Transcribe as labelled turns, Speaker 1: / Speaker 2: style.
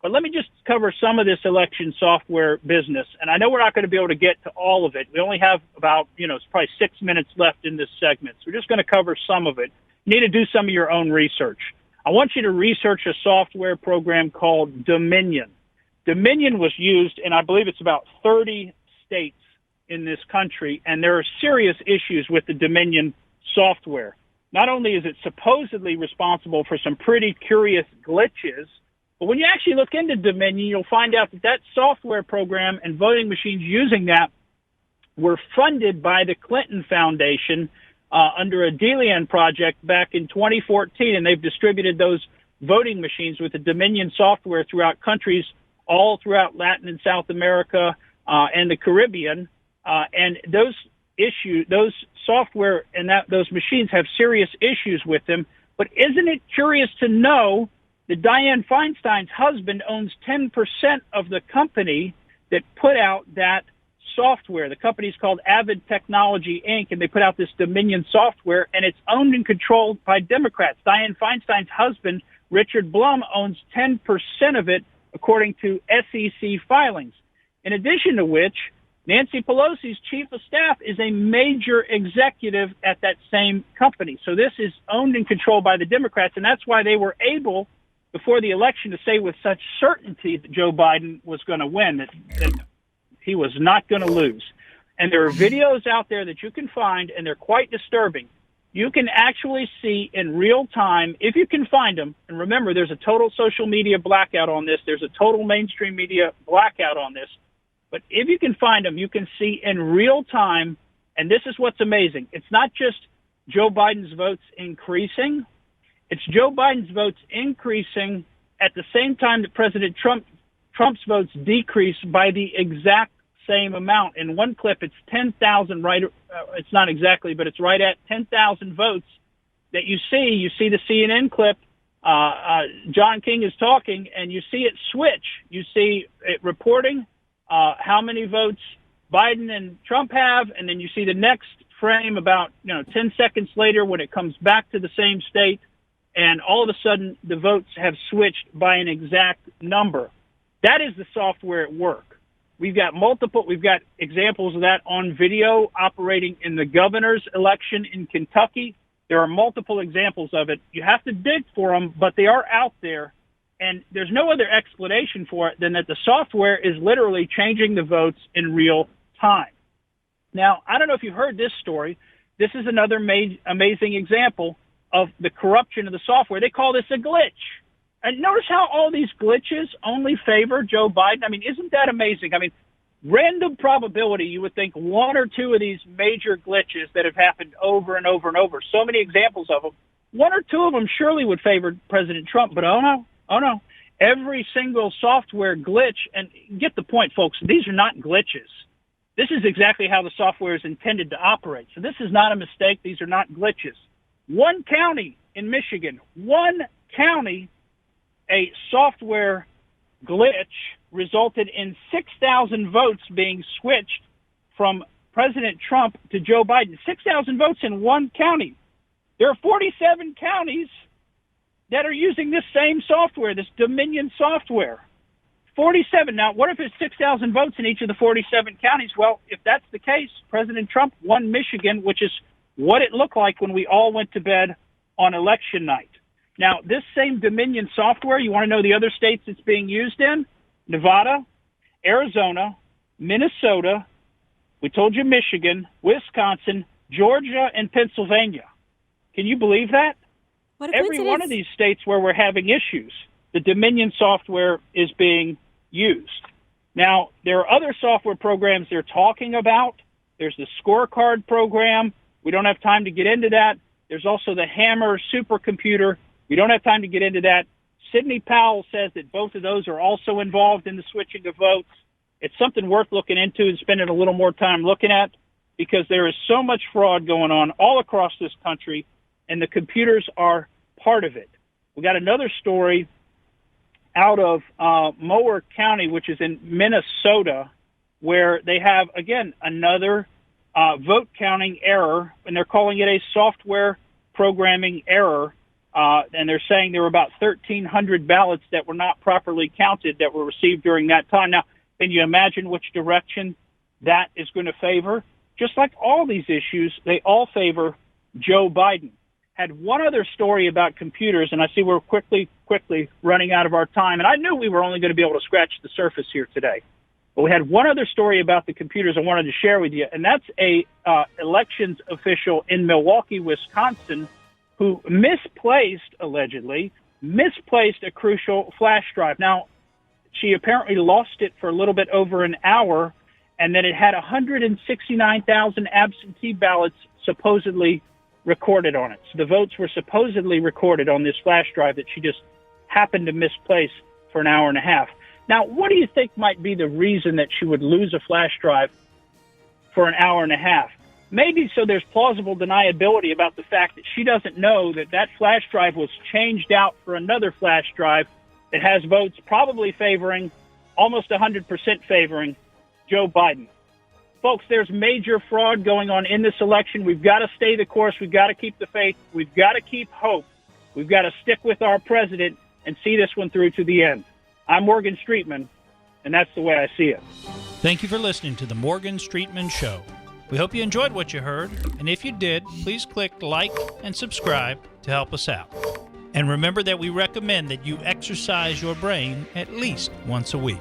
Speaker 1: But let me just cover some of this election software business. And I know we're not going to be able to get to all of it. We only have about, it's probably 6 minutes left in this segment. So we're just going to cover some of it. You need to do some of your own research. I want you to research a software program called Dominion. Dominion was used in, I believe it's about 30 states in this country, and there are serious issues with the Dominion software. Not only is it supposedly responsible for some pretty curious glitches, but when you actually look into Dominion, you'll find out that software program and voting machines using that were funded by the Clinton Foundation under a DeLeon project back in 2014, and they've distributed those voting machines with the Dominion software throughout countries all throughout Latin and South America and the Caribbean. And those software and those machines have serious issues with them. But isn't it curious to know that Dianne Feinstein's husband owns 10% of the company that put out that software? The company's called Avid Technology, Inc., and they put out this Dominion software, and it's owned and controlled by Democrats. Dianne Feinstein's husband, Richard Blum, owns 10% of it, according to SEC filings. In addition to which, Nancy Pelosi's chief of staff is a major executive at that same company. So this is owned and controlled by the Democrats, and that's why they were able, before the election, to say with such certainty that Joe Biden was going to win, that he was not going to lose. And there are videos out there that you can find, and they're quite disturbing. You can actually see in real time, if you can find them, and remember, there's a total social media blackout on this. There's a total mainstream media blackout on this. But if you can find them, you can see in real time, and this is what's amazing. It's not just Joe Biden's votes increasing. It's Joe Biden's votes increasing at the same time that President Trump's votes decrease by the exact same amount. In one clip, it's 10,000, right? It's not exactly, but it's right at 10,000 votes that you see. You see the CNN clip. John King is talking, and you see it switch. You see it reporting how many votes Biden and Trump have, and then you see the next frame about 10 seconds later when it comes back to the same state, and all of a sudden the votes have switched by an exact number. That is the software at work. We've got examples of that on video operating in the governor's election in Kentucky. There are multiple examples of it. You have to dig for them, but they are out there. And there's no other explanation for it than that the software is literally changing the votes in real time. Now, I don't know if you heard this story. This is another amazing example of the corruption of the software. They call this a glitch. And notice how all these glitches only favor Joe Biden. I mean, isn't that amazing? I mean, random probability, you would think one or two of these major glitches that have happened over and over and over, so many examples of them, one or two of them surely would favor President Trump. But oh no. Every single software glitch, and get the point, folks, these are not glitches. This is exactly how the software is intended to operate. So this is not a mistake. These are not glitches. One county in Michigan, a software glitch resulted in 6,000 votes being switched from President Trump to Joe Biden. 6,000 votes in one county. There are 47 counties that are using this same software, this Dominion software. 47. Now, what if it's 6,000 votes in each of the 47 counties? Well, if that's the case, President Trump won Michigan, which is what it looked like when we all went to bed on election night. Now, this same Dominion software, you want to know the other states it's being used in? Nevada, Arizona, Minnesota, we told you Michigan, Wisconsin, Georgia, and Pennsylvania. Can you believe that? Every one of these states where we're having issues, the Dominion software is being used. Now, there are other software programs they're talking about. There's the scorecard program. We don't have time to get into that. There's also the Hammer supercomputer. We don't have time to get into that. Sidney Powell says that both of those are also involved in the switching of votes. It's something worth looking into and spending a little more time looking at, because there is so much fraud going on all across this country, and the computers are part of it. We got another story out of Mower County, which is in Minnesota, where they have, again, another vote counting error, and they're calling it a software programming error. and they're saying there were about 1,300 ballots that were not properly counted that were received during that time. Now, can you imagine which direction that is going to favor? Just like all these issues, they all favor Joe Biden. Had one other story about computers, and I see we're quickly running out of our time, and I knew we were only going to be able to scratch the surface here today. But we had one other story about the computers I wanted to share with you, and that's a elections official in Milwaukee, Wisconsin, who allegedly misplaced a crucial flash drive. Now, she apparently lost it for a little bit over an hour, and then it had 169,000 absentee ballots supposedly recorded on it. So the votes were supposedly recorded on this flash drive that she just happened to misplace for an hour and a half. Now, what do you think might be the reason that she would lose a flash drive for an hour and a half? Maybe so there's plausible deniability about the fact that she doesn't know that that flash drive was changed out for another flash drive that has votes probably favoring, almost 100% favoring, Joe Biden. Folks, there's major fraud going on in this election. We've got to stay the course. We've got to keep the faith. We've got to keep hope. We've got to stick with our president and see this one through to the end. I'm Morgan Streetman, and that's the way I see it.
Speaker 2: Thank you for listening to the Morgan Streetman Show. We hope you enjoyed what you heard, and if you did, please click like and subscribe to help us out. And remember that we recommend that you exercise your brain at least once a week.